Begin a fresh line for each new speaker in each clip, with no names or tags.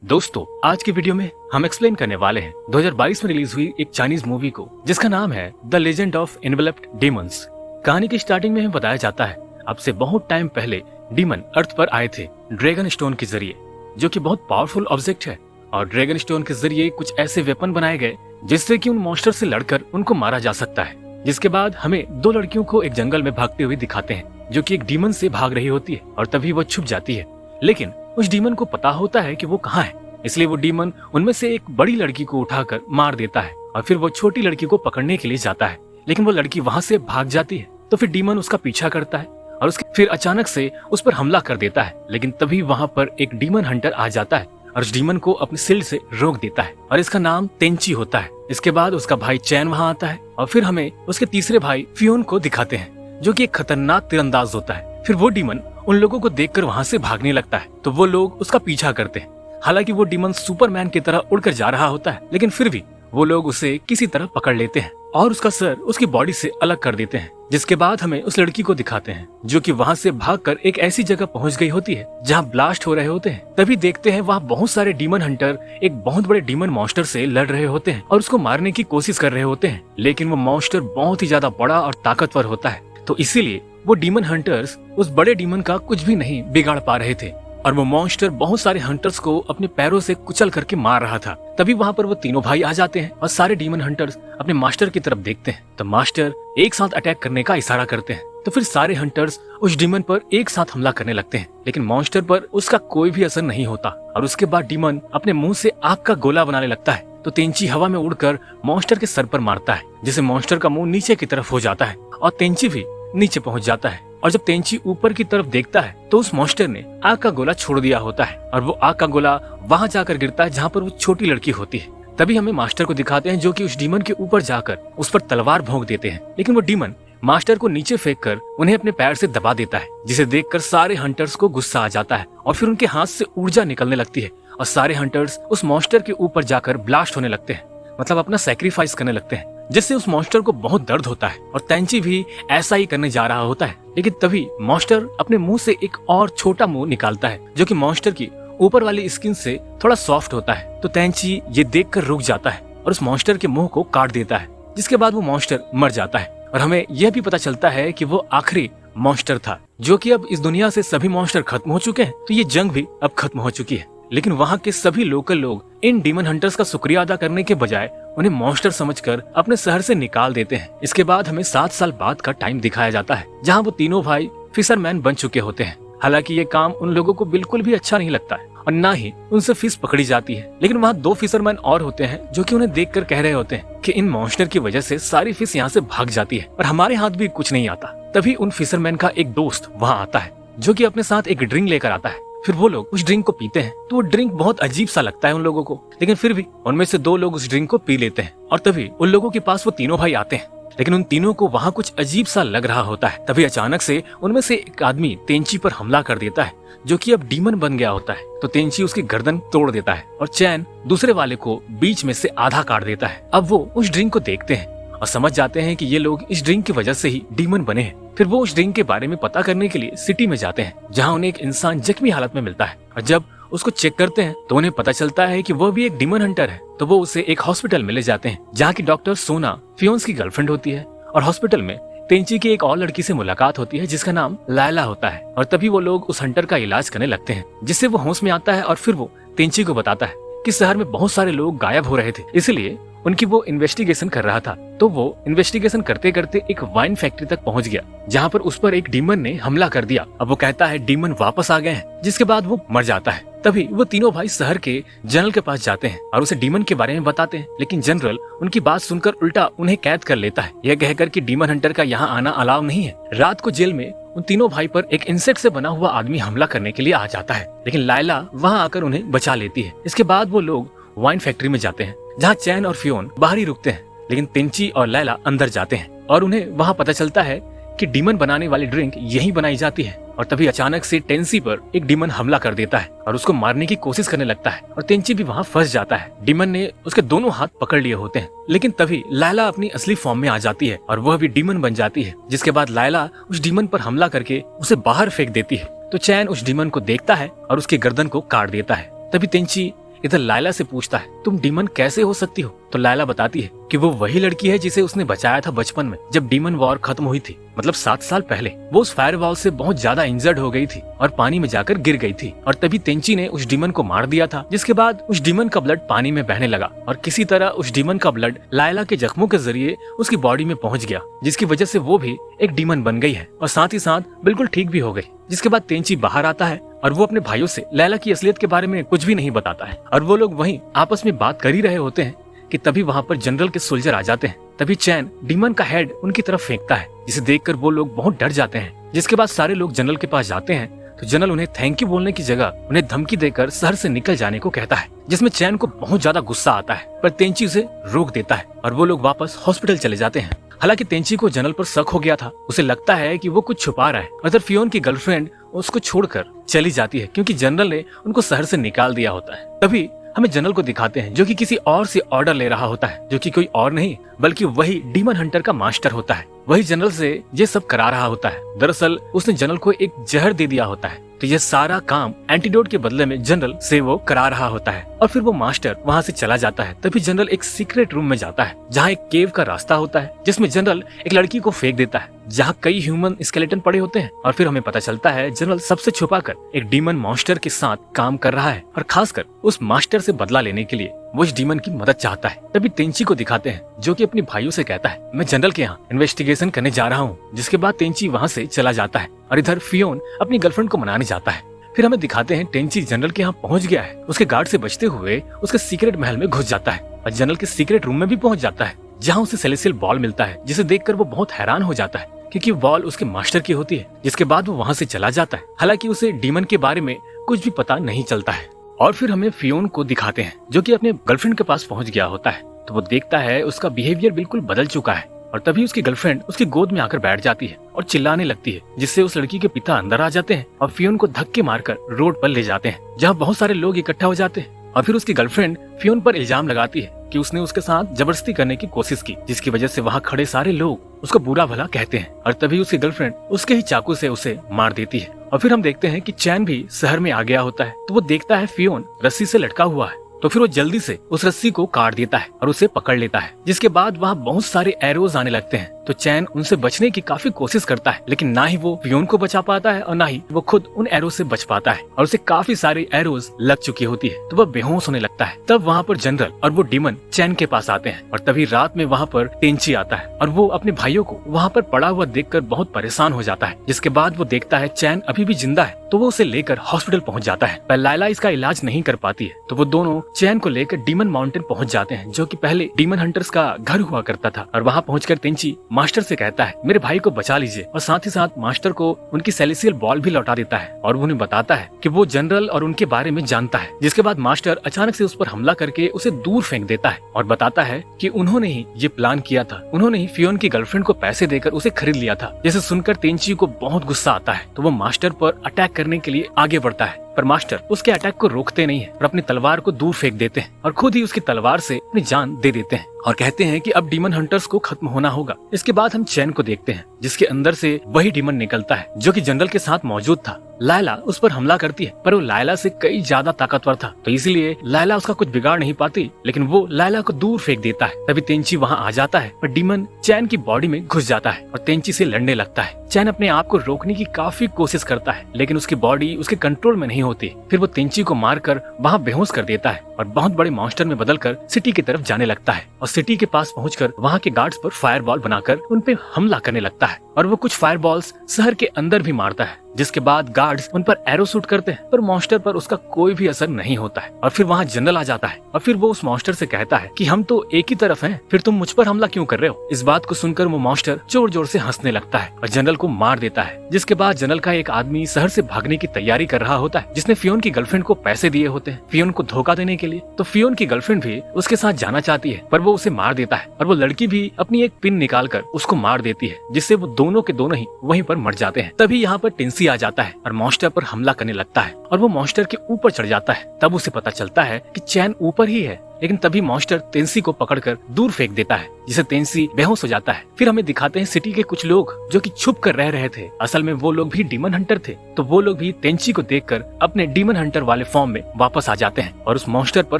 दोस्तों, आज की वीडियो में हम एक्सप्लेन करने वाले हैं 2022 में रिलीज हुई एक चाइनीज मूवी को जिसका नाम है the legend of enveloped demons. कहानी की स्टार्टिंग में हमें बताया जाता है अब से बहुत टाइम पहले डीमन अर्थ पर आए थे ड्रैगन स्टोन के जरिए, जो कि बहुत पावरफुल ऑब्जेक्ट है। और ड्रैगन स्टोन के जरिए कुछ ऐसे वेपन बनाए गए जिससे कि उन मॉन्स्टर से लड़कर उनको मारा जा सकता है। जिसके बाद हमें दो लड़कियों को एक जंगल में भागते हुए दिखाते हैं जो कि एक डीमन से भाग रही होती है और तभी वो छुप जाती है। लेकिन उस डीमन को पता होता है कि वो कहाँ है, इसलिए वो डीमन उनमें से एक बड़ी लड़की को उठाकर मार देता है और फिर वो छोटी लड़की को पकड़ने के लिए जाता है। लेकिन वो लड़की वहां से भाग जाती है तो फिर डीमन उसका पीछा करता है और उसके फिर अचानक से उस पर हमला कर देता है। लेकिन तभी वहां पर एक डीमन हंटर आ जाता है और उस डीमन को अपने सिल्ड से रोक देता है और इसका नाम तेंची होता है। इसके बाद उसका भाई चैन वहां आता है और फिर हमें उसके तीसरे भाई फियोन को दिखाते हैं जो कि एक खतरनाक तीरंदाज होता है। फिर वो डीमन उन लोगों को देखकर वहां से भागने लगता है तो वो लोग उसका पीछा करते हैं। हालांकि वो डीमन सुपरमैन की तरह उड़कर जा रहा होता है, लेकिन फिर भी वो लोग उसे किसी तरह पकड़ लेते हैं और उसका सर उसकी बॉडी से अलग कर देते हैं। जिसके बाद हमें उस लड़की को दिखाते हैं जो कि वहां से भागकर एक ऐसी जगह पहुंच गई होती है जहां ब्लास्ट हो रहे होते हैं। तभी देखते हैं वहां बहुत सारे डीमन हंटर एक बहुत बड़े डीमन मॉन्स्टर से लड़ रहे होते हैं और उसको मारने की कोशिश कर रहे होते हैं। लेकिन वो मॉन्स्टर बहुत ही ज्यादा बड़ा और ताकतवर होता है, तो इसीलिए वो डीमन हंटर्स उस बड़े डीमन का कुछ भी नहीं बिगाड़ पा रहे थे और वो मॉन्स्टर बहुत सारे हंटर्स को अपने पैरों से कुचल करके मार रहा था। तभी वहां पर वो तीनों भाई आ जाते हैं और सारे डीमन हंटर्स अपने मास्टर की तरफ देखते हैं तो मास्टर एक साथ अटैक करने का इशारा करते हैं। तो फिर सारे हंटर्स उस डीमन पर एक साथ हमला करने लगते हैं, लेकिन मॉन्स्टर पर उसका कोई भी असर नहीं होता और उसके बाद डीमन अपने मुंह से आग का गोला बनाने लगता है तो तेंची हवा में उड़कर मॉन्स्टर के सर पर मारता है, जिससे मॉन्स्टर का मुंह नीचे की तरफ हो जाता है और तेंची भी नीचे पहुंच जाता है। और जब तेंची ऊपर की तरफ देखता है तो उस मॉन्स्टर ने आग का गोला छोड़ दिया होता है और वो आग का गोला वहां जाकर गिरता है जहां पर वो छोटी लड़की होती है। तभी हमें मास्टर को दिखाते हैं जो कि उस डीमन के ऊपर जाकर उस पर तलवार भोंक देते हैं, लेकिन वो डीमन मास्टर को नीचे फेंक कर उन्हें अपने पैर से दबा देता है, जिसे देखकर सारे हंटर्स को गुस्सा आ जाता है और फिर उनके हाथ से ऊर्जा निकलने लगती है और सारे हंटर्स उस मॉन्स्टर के ऊपर जाकर ब्लास्ट होने लगते हैं, मतलब अपना सैक्रिफाइस करने लगते हैं, जिससे उस मॉन्स्टर को बहुत दर्द होता है और तेंची भी ऐसा ही करने जा रहा होता है। लेकिन तभी मॉन्स्टर अपने मुंह से एक और छोटा मुंह निकालता है जो कि मॉन्स्टर की ऊपर वाली स्किन से थोड़ा सॉफ्ट होता है। तो तेंची ये देखकर रुक जाता है और उस मॉन्स्टर के मुंह को काट देता है, जिसके बाद वो मॉन्स्टर मर जाता है और हमें यह भी पता चलता है कि वो आखिरी मॉन्स्टर था, जो कि अब इस दुनिया से सभी मॉन्स्टर खत्म हो चुके हैं तो ये जंग भी अब खत्म हो चुकी है। लेकिन वहाँ के सभी लोकल लोग इन डीमन हंटर्स का शुक्रिया अदा करने के बजाय उन्हें मॉन्स्टर समझकर अपने शहर से निकाल देते हैं। इसके बाद हमें 7 साल बाद का टाइम दिखाया जाता है जहाँ वो तीनों भाई फिशरमैन बन चुके होते हैं। हालांकि ये काम उन लोगों को बिल्कुल भी अच्छा नहीं लगता है और ना ही उनसे फिश पकड़ी जाती है, लेकिन वहाँ 2 फिशरमैन और होते हैं जो कि उन्हें देखकर कह रहे होते हैं कि इन मॉन्स्टर की वजह से सारी फिश यहाँ से भाग जाती है और हमारे हाथ भी कुछ नहीं आता। तभी उन फिशरमैन का एक दोस्त वहाँ आता है जो कि अपने साथ एक ड्रिंक लेकर आता है। फिर वो लोग उस ड्रिंक को पीते हैं तो वो ड्रिंक बहुत अजीब सा लगता है उन लोगों को, लेकिन फिर भी उनमें से 2 लोग उस ड्रिंक को पी लेते हैं और तभी उन लोगों के पास वो तीनों भाई आते हैं, लेकिन उन तीनों को वहाँ कुछ अजीब सा लग रहा होता है। तभी अचानक से उनमें से एक आदमी तेंची पर हमला कर देता है जो कि अब डीमन बन गया होता है। तो तेंची उसकी गर्दन तोड़ देता है और चैन दूसरे वाले को बीच में से आधा काट देता है। अब वो उस ड्रिंक को देखते हैं और समझ जाते हैं कि ये लोग इस ड्रिंक की वजह से ही डीमन बने हैं। फिर वो उस ड्रिंक के बारे में पता करने के लिए सिटी में जाते हैं जहाँ उन्हें एक इंसान जख्मी हालत में मिलता है और जब उसको चेक करते हैं तो उन्हें पता चलता है कि वो भी एक डीमन हंटर है। तो वो उसे एक हॉस्पिटल में ले जाते हैं जहाँ की डॉक्टर सोना फियोन्स की गर्लफ्रेंड होती है और हॉस्पिटल में तेंची की एक और लड़की से मुलाकात होती है जिसका नाम लायला होता है और तभी वो लोग उस हंटर का इलाज करने लगते हैं, जिससे वो होश में आता है और फिर वो तेंची को बताता है कि शहर में बहुत सारे लोग गायब हो रहे थे, इसलिए उनकी वो इन्वेस्टिगेशन कर रहा था। तो वो इन्वेस्टिगेशन करते करते एक वाइन फैक्ट्री तक पहुंच गया जहां पर उस पर एक डीमन ने हमला कर दिया। अब वो कहता है डीमन वापस आ गए हैं, जिसके बाद वो मर जाता है। तभी वो तीनों भाई शहर के जनरल के पास जाते हैं और उसे डीमन के बारे में बताते हैं, लेकिन जनरल उनकी बात सुनकर उल्टा उन्हें कैद कर लेता है, यह कहकर कि डीमन हंटर का यहाँ आना अलाउ नहीं है। रात को जेल में उन तीनों भाई पर एक इंसेक्ट से बना हुआ आदमी हमला करने के लिए आ जाता है, लेकिन लायला वहाँ आकर उन्हें बचा लेती है। इसके बाद वो लोग वाइन फैक्ट्री में जाते हैं जहाँ चैन और फियोन बाहर ही रुकते हैं, लेकिन तेंची और लैला अंदर जाते हैं और उन्हें वहाँ पता चलता है कि डीमन बनाने वाली ड्रिंक यहीं बनाई जाती है। और तभी अचानक से टेंसी पर एक डीमन हमला कर देता है और उसको मारने की कोशिश करने लगता है और तेंची भी वहाँ फंस जाता है। डीमन ने उसके दोनों हाथ पकड़ लिए होते हैं, लेकिन तभी लायला अपनी असली फॉर्म में आ जाती है और वह भी डीमन बन जाती है, जिसके बाद लायला उस डीमन पर हमला करके उसे बाहर फेंक देती है। तो चैन उस डीमन को देखता है और उसकी गर्दन को काट देता है। तभी तेंची इधर लायला से पूछता है तुम डीमन कैसे हो सकती हो। तो लायला बताती है कि वो वही लड़की है जिसे उसने बचाया था बचपन में जब डीमन वॉर खत्म हुई थी, मतलब 7 साल पहले। वो उस फायरवॉल से बहुत ज्यादा इंजर्ड हो गई थी और पानी में जाकर गिर गई थी और तभी तेंची ने उस डीमन को मार दिया था, जिसके बाद उस डीमन का ब्लड पानी में बहने लगा और किसी तरह उस डीमन का ब्लड लायला के जख्मों के जरिए उसकी बॉडी में पहुंच गया, जिसकी वजह से वो भी एक डीमन बन गई है और साथ ही साथ बिल्कुल ठीक भी हो गई। जिसके बाद तेंची बाहर आता है और वो अपने भाइयों से लायला की असलियत के बारे में कुछ भी नहीं बताता है और वो लोग वहीं आपस में बात कर ही रहे होते हैं कि तभी वहाँ पर जनरल के सोल्जर आ जाते हैं। तभी चैन डीमन का हेड उनकी तरफ फेंकता है, जिसे देखकर वो लोग बहुत डर जाते हैं। जिसके बाद सारे लोग जनरल के पास जाते हैं तो जनरल उन्हें थैंक यू बोलने की जगह उन्हें धमकी देकर शहर से निकल जाने को कहता है, जिसमें चैन को बहुत ज्यादा गुस्सा आता है, पर तेंची उसे रोक देता है और वो लोग वापस हॉस्पिटल चले जाते हैं। हालांकि तेंची को जनरल पर शक हो गया था, उसे लगता है कि वो कुछ छुपा रहा है। उधर फियोन की गर्लफ्रेंड उसको छोड़कर चली जाती है क्योंकि जनरल ने उनको शहर से निकाल दिया होता है। तभी हमें जनरल को दिखाते हैं जो कि किसी और से ऑर्डर ले रहा होता है, जो कि कोई और नहीं बल्कि वही डीमन हंटर का मास्टर होता है। वही जनरल से ये सब करा रहा होता है। दरअसल उसने जनरल को एक जहर दे दिया होता है, तो ये सारा काम एंटीडोट के बदले में जनरल से वो करा रहा होता है और फिर वो मास्टर वहाँ से चला जाता है। तभी जनरल एक सीक्रेट रूम में जाता है जहाँ एक केव का रास्ता होता है, जिसमें जनरल एक लड़की को फेंक देता है जहाँ कई ह्यूमन स्केलेटन पड़े होते हैं और फिर हमें पता चलता है जनरल सबसे छुपाकर एक डीमन मॉन्स्टर के साथ काम कर रहा है और खासकर उस मास्टर से बदला लेने के लिए वो इस डीमन की मदद चाहता है। तभी तेंची को दिखाते हैं जो कि अपने भाइयों से कहता है मैं जनरल के यहाँ इन्वेस्टिगेशन करने जा रहा हूँ। जिसके बाद तेंची वहाँ से चला जाता है और इधर फियोन अपनी गर्लफ्रेंड को मनाने जाता है। फिर हमें दिखाते हैं टेंची जनरल के यहाँ पहुँच गया है, उसके गार्ड से बचते हुए उसके सीक्रेट महल में घुस जाता है और जनरल के सीक्रेट रूम में भी पहुँच जाता है जहाँ उसे सेलेसियल बॉल मिलता है, जिसे देखकर वो बहुत हैरान हो जाता है क्योंकि बॉल उसके मास्टर की होती है। जिसके बाद वो वहाँ से चला जाता है, हालांकि उसे डीमन के बारे में कुछ भी पता नहीं चलता है। और फिर हमें फियोन को दिखाते हैं जो कि अपने गर्लफ्रेंड के पास पहुंच गया होता है, तो वो देखता है उसका बिहेवियर बिल्कुल बदल चुका है और तभी उसकी गर्लफ्रेंड उसकी गोद में आकर बैठ जाती है और चिल्लाने लगती है, जिससे उस लड़की के पिता अंदर आ जाते हैं और फियोन को धक्के मारकर रोड पर ले जाते हैं जहाँ बहुत सारे लोग इकट्ठा हो जाते हैं। और फिर उसकी गर्लफ्रेंड फियोन पर इल्जाम लगाती है कि उसने उसके साथ जबरदस्ती करने की कोशिश की, जिसकी वजह से वहाँ खड़े सारे लोग उसको बुरा भला कहते हैं और तभी उसकी गर्लफ्रेंड उसके ही चाकू से उसे मार देती है। और फिर हम देखते हैं कि चैन भी शहर में आ गया होता है, तो वो देखता है फियोन रस्सी से लटका हुआ है, तो फिर वो जल्दी से उस रस्सी को काट देता है और उसे पकड़ लेता है। जिसके बाद वहाँ बहुत सारे एरोज आने लगते हैं, तो चैन उनसे बचने की काफी कोशिश करता है, लेकिन ना ही वो फियोन को बचा पाता है और ना ही वो खुद उन एरो से बच पाता है और उसे काफी सारे एरोज लग चुकी होती है, तो वह बेहोश होने लगता है। तब वहाँ पर जनरल और वो डीमन चैन के पास आते हैं और तभी रात में वहाँ पर टेंची आता है और वो अपने भाइयों को वहाँ पर पड़ा हुआ देखकर बहुत परेशान हो जाता है। जिसके बाद वो देखता है चैन अभी भी जिंदा है, तो वो उसे लेकर हॉस्पिटल पहुँच जाता है, पर लायला इसका इलाज नहीं कर पाती है, तो वो दोनों चैन को लेकर डीमन माउंटेन पहुँच जाते हैं जो की पहले डीमन हंटर्स का घर हुआ करता था। और वहाँ पहुँचकर तेंची मास्टर से कहता है मेरे भाई को बचा लीजिए और साथ ही साथ मास्टर को उनकी सेलेसियल बॉल भी लौटा देता है और उन्हें बताता है कि वो जनरल और उनके बारे में जानता है। जिसके बाद मास्टर अचानक से उस पर हमला करके उसे दूर फेंक देता है और बताता है कि उन्होंने ही ये प्लान किया था, उन्होंने ही फियोन की गर्लफ्रेंड को पैसे देकर उसे खरीद लिया था। जैसे सुनकर तेंची को बहुत गुस्सा आता है, तो वो मास्टर पर अटैक करने के लिए आगे बढ़ता है, पर मास्टर उसके अटैक को रोकते नहीं है और अपनी तलवार को दूर फेंक देते हैं और खुद ही उसकी तलवार से अपनी जान दे देते हैं और कहते हैं कि अब डीमन हंटर्स को खत्म होना होगा। इसके बाद हम चैन को देखते हैं जिसके अंदर से वही डीमन निकलता है जो कि जनरल के साथ मौजूद था। लायला उस पर हमला करती है, पर वो लायला से कई ज्यादा ताकतवर था, तो इसलिए लायला उसका कुछ बिगाड़ नहीं पाती, लेकिन वो लायला को दूर फेंक देता है। तभी तेंची वहाँ आ जाता है पर डीमन चैन की बॉडी में घुस जाता है और तेंची से लड़ने लगता है। चैन अपने आप को रोकने की काफी कोशिश करता है, लेकिन उसकी बॉडी उसके कंट्रोल में नहीं होती। फिर वो तेंची को मारकर वहाँ बेहोश कर देता है और बहुत बड़े मॉन्स्टर में बदलकर सिटी की तरफ जाने लगता है और सिटी के पास पहुंचकर वहाँ के गार्ड्स पर फायरबॉल बनाकर उन पे हमला करने लगता है और वो कुछ फायरबॉल्स शहर के अंदर भी मारता है। जिसके बाद गार्ड्स उन पर एरो शूट करते हैं, पर मॉन्स्टर पर उसका कोई भी असर नहीं होता है। और फिर वहाँ जनरल आ जाता है और फिर वो उस मॉन्स्टर से कहता है कि हम तो एक ही तरफ हैं, फिर तुम मुझ पर हमला क्यों कर रहे हो। इस बात को सुनकर वो मॉन्स्टर जोर जोर से हंसने लगता है और जनरल को मार देता है। जिसके बाद जनरल का एक आदमी शहर से भागने की तैयारी कर रहा होता है, जिसने फियोन की गर्लफ्रेंड को पैसे दिए होते हैं फियोन को धोखा देने के लिए। तो फियोन की गर्लफ्रेंड भी उसके साथ जाना चाहती है, पर वो उसे मार देता है और वो लड़की भी अपनी एक पिन निकाल कर उसको मार देती है, जिससे वो दोनों के दोनों ही वहीं पर मर जाते हैं। तभी यहाँ पर टिंसी आ जाता है और मॉन्स्टर पर हमला करने लगता है और वो मॉन्स्टर के ऊपर चढ़ जाता है। तब उसे पता चलता है कि चैन ऊपर ही है लेकिन तभी मॉन्स्टर तेंसी को पकड़कर दूर फेंक देता है, जिसे तेंसी बेहोश हो जाता है। फिर हमें दिखाते हैं सिटी के कुछ लोग जो कि छुप कर रह रहे थे। असल में वो लोग भी डीमन हंटर थे, तो वो लोग भी तेंची को देखकर अपने डीमन हंटर वाले फॉर्म में वापस आ जाते हैं और उस मॉन्स्टर पर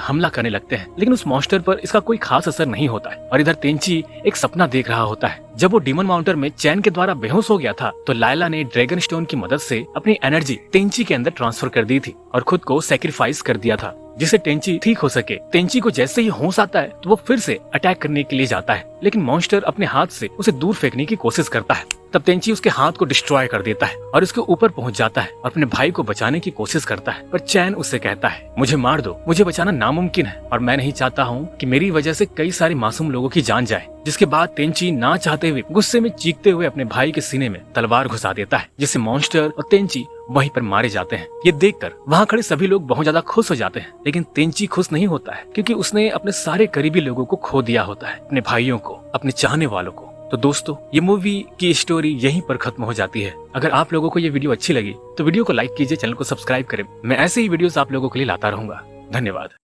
हमला करने लगते हैं। लेकिन उस मॉन्स्टर पर इसका कोई खास असर नहीं होता है और इधर तेंची एक सपना देख रहा होता है। जब वो डीमन माउंटर में चैन के द्वारा बेहोश हो गया था तो लायला ने ड्रैगन स्टोन की मदद से अपनी एनर्जी तेंची के अंदर ट्रांसफर कर दी थी और खुद को सेक्रीफाइस कर दिया था, जिससे तेंची ठीक हो सके। तेंची को जैसे ही होश आता है तो वो फिर से अटैक करने के लिए जाता है, लेकिन मॉन्स्टर अपने हाथ से उसे दूर फेंकने की कोशिश करता है। तब तेंची उसके हाथ को डिस्ट्रॉय कर देता है और उसके ऊपर पहुंच जाता है और अपने भाई को बचाने की कोशिश करता है, पर चैन उससे कहता है, मुझे मार दो, मुझे बचाना नामुमकिन है और मैं नहीं चाहता हूँ कि मेरी वजह से कई सारे मासूम लोगों की जान जाए। जिसके बाद तेंची ना चाहते हुए गुस्से में चीखते हुए अपने भाई के सीने में तलवार घुसा देता है, जिससे मॉन्स्टर और तेंची वहीं पर मारे जाते हैं। ये देखकर वहाँ खड़े सभी लोग बहुत ज्यादा खुश हो जाते हैं, लेकिन तेंची खुश नहीं होता है क्योंकि उसने अपने सारे करीबी लोगों को खो दिया होता है, अपने भाइयों को, अपने चाहने वालों को। तो दोस्तों, ये मूवी की स्टोरी यहीं पर खत्म हो जाती है। अगर आप लोगों को ये वीडियो अच्छी लगी तो वीडियो को लाइक कीजिए, चैनल को सब्सक्राइब करें। मैं ऐसे ही वीडियोस आप लोगों के लिए लाता रहूंगा। धन्यवाद।